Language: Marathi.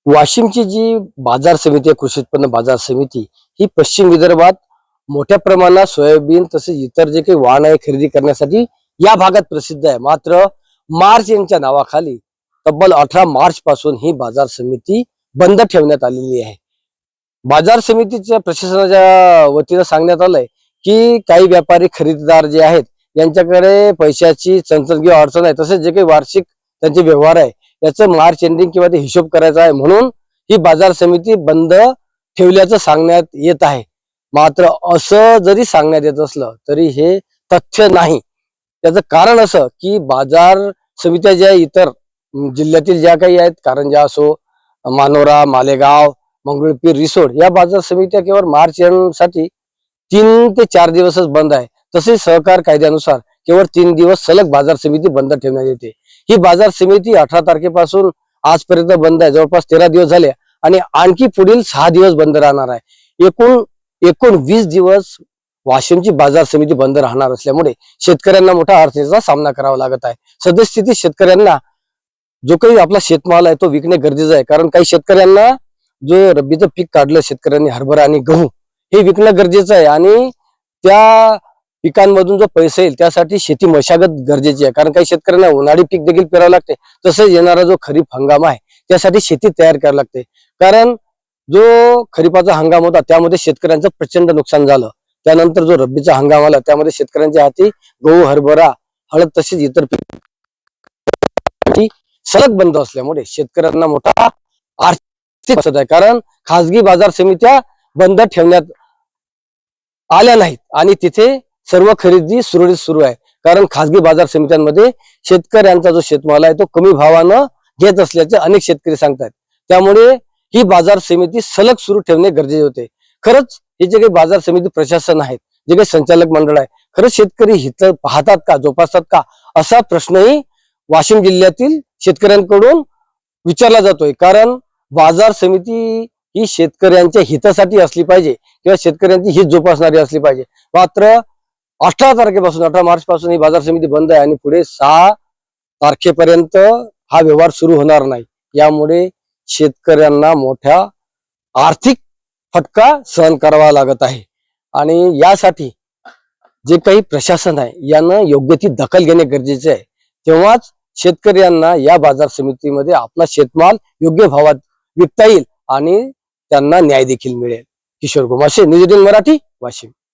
वाशिमची जी बाजार समिती आहे, कृषी उत्पन्न बाजार समिती, ही पश्चिम विदर्भात मोठ्या प्रमाणात सोयाबीन तसेच इतर जे काही वाहन आहे खरेदी करण्यासाठी या भागात प्रसिद्ध आहे. मात्र मार्च यांच्या नावाखाली तब्बल 18 मार्च पासून ही बाजार समिती बंद ठेवण्यात आलेली आहे. बाजार समितीच्या प्रशासनाच्या वतीनं सांगण्यात आलंय की काही व्यापारी खरेदीदार जे आहेत यांच्याकडे पैशाची चणचण किंवा अडचण आहे, तसेच जे काही वार्षिक त्यांचे व्यवहार आहे याचं मार्च एंडिंग किंवा ते हिशोब करायचा आहे, म्हणून ही बाजार समिती बंद ठेवल्याचं सांगण्यात येत आहे. मात्र असं जरी सांगण्यात येत असलं तरी हे तथ्य नाही. त्याचं कारण असं की बाजार समित्या ज्या इतर जिल्ह्यातील ज्या काही आहेत, कारंजा असो, मानोरा, मालेगाव, मंगरुळपीर, रिसोड, या बाजार समित्या केवळ मार्च साठी 3 ते 4 दिवसच बंद आहे. तसेच सहकार कायद्यानुसार केवळ 3 दिवस सलग बाजार समिती बंद ठेवण्यात येते. ही बाजार समिती 18 तारखेपासून आजपर्यंत बंद आहे. जवळपास 13 दिवस झाले आणि आणखी पुढील 6 दिवस बंद राहणार आहे. एकूण 20 दिवस वाशिमची बाजार समिती बंद राहणार असल्यामुळे शेतकऱ्यांना मोठा अडचणीचा सामना करावा लागत आहे. सद्यस्थितीत शेतकऱ्यांना जो काही आपला शेतमाल आहे तो विकणे गरजेचं आहे, कारण काही शेतकऱ्यांना जो रब्बीचं पीक काढलं शेतकऱ्यांनी, हरभरा आणि गहू, हे विकणं गरजेचं आहे आणि त्या पिकांमधून जो पैसा येईल त्यासाठी शेती मशागत गरजेची आहे. कारण काही शेतकऱ्यांना उन्हाळी पीक देखील पेरावं लागते, तसंच येणारा जो खरीप हंगाम आहे त्यासाठी शेती तयार करावी लागते. कारण जो खरीपाचा हंगाम होता त्यामध्ये शेतकऱ्यांचं प्रचंड नुकसान झालं. त्यानंतर जो रब्बीचा हंगाम आला त्यामध्ये शेतकऱ्यांच्या हाती गहू, हरभरा, हळद तसेच इतर पीक सलग बंद असल्यामुळे शेतकऱ्यांना मोठा आर्थिक बसत आहे. कारण खासगी बाजार समित्या बंद ठेवण्यात आल्या नाहीत आणि तिथे सर्व खरेदी सुरळीत सुरू आहे. कारण खासगी बाजार समित्यांमध्ये शेतकऱ्यांचा जो शेतमाल आहे तो कमी भावानं घेत असल्याचे अनेक शेतकरी सांगतात. त्यामुळे ही बाजार समिती सलग सुरू ठेवणे गरजेचे होते. खरंच हे जे काही बाजार समिती प्रशासन आहेत, जे काही संचालक मंडळ आहे, खरंच शेतकरी हित पाहतात का, जोपासतात का, असा प्रश्नही वाशिम जिल्ह्यातील शेतकऱ्यांकडून विचारला जातोय. कारण बाजार समिती ही शेतकऱ्यांच्या हितासाठी असली पाहिजे किंवा शेतकऱ्यांची हित जोपासणारी असली पाहिजे. मात्र 18 मार्च पासून ही बाजार समिती बंद आहे आणि पुढे 6 तारखेपर्यंत हा व्यवहार सुरू होणार नाही. यामुळे शेतकऱ्यांना मोठ्या आर्थिक फटका सहन करावा लागत आहे आणि यासाठी जे काही प्रशासन आहे यानं योग्य ती दखल घेणे गरजेचे आहे. तेव्हाच शेतकऱ्यांना या बाजार समितीमध्ये आपला शेतमाल योग्य भावात विकता येईल आणि त्यांना न्याय देखील मिळेल. किशोर गोमाशे, न्यूज 18 मराठी, वाशिम.